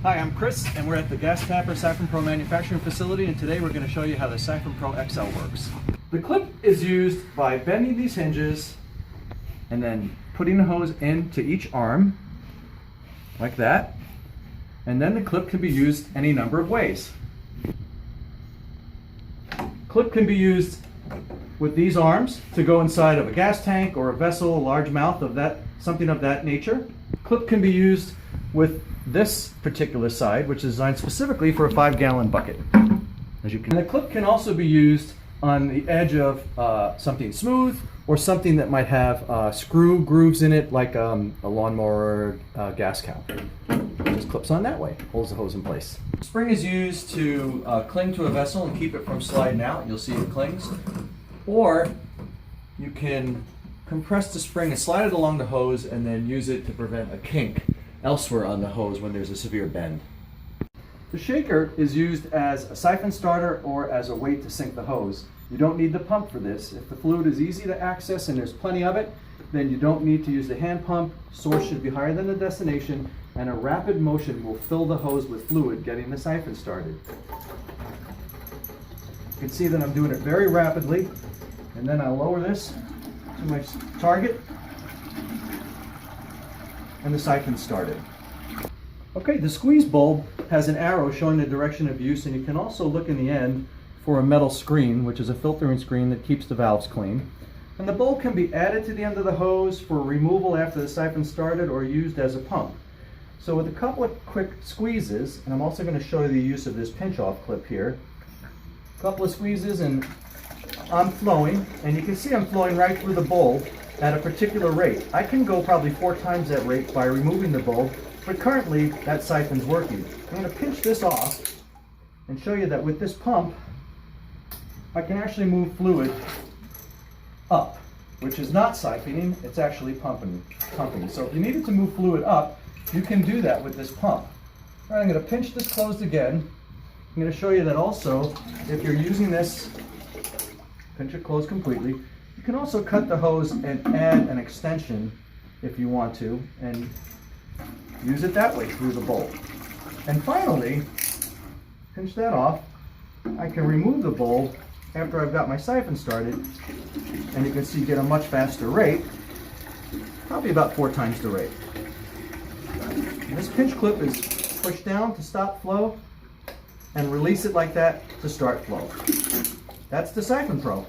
Hi, I'm Chris, and we're at the Gas Tapper Siphon Pro manufacturing facility, and today we're going to show you how the Siphon Pro XL works. The clip is used by bending these hinges and then putting the hose into each arm, like that, and then the clip can be used any number of ways. Clip can be used with these arms to go inside of a gas tank or a vessel, a large mouth of that, something of that nature. Clip can be used with this particular side, which is designed specifically for a 5-gallon bucket. As you can, and the clip can also be used on the edge of something smooth or something that might have screw grooves in it, like a lawnmower gas cow. Just clips on that way, holds the hose in place. The spring is used to cling to a vessel and keep it from sliding out. You'll see it clings. Or you can compress the spring and slide it along the hose and then use it to prevent a kink elsewhere on the hose when there's a severe bend. The shaker is used as a siphon starter or as a weight to sink the hose. You don't need the pump for this. If the fluid is easy to access and there's plenty of it, then you don't need to use the hand pump. Source should be higher than the destination, and a rapid motion will fill the hose with fluid, getting the siphon started. You can see that I'm doing it very rapidly, and then I'll lower this to my target, and the siphon started. Okay, the squeeze bulb has an arrow showing the direction of use, and you can also look in the end for a metal screen, which is a filtering screen that keeps the valves clean. And the bulb can be added to the end of the hose for removal after the siphon started or used as a pump. So with a couple of quick squeezes, and I'm also going to show you the use of this pinch-off clip here. A couple of squeezes and I'm flowing, and you can see I'm flowing right through the bulb at a particular rate. I can go probably 4 times that rate by removing the bulb, but currently that siphon's working. I'm going to pinch this off and show you that with this pump I can actually move fluid up, which is not siphoning, it's actually pumping. So if you needed to move fluid up, you can do that with this pump. All right, I'm going to pinch this closed again. I'm going to show you that also, if you're using this, pinch it closed completely, you can also cut the hose and add an extension if you want to, and use it that way through the bulb. And finally, pinch that off. I can remove the bulb after I've got my siphon started, and you can see get a much faster rate, probably about 4 times the rate. And this pinch clip is pushed down to stop flow, and release it like that to start flow. That's the Siphon Pro.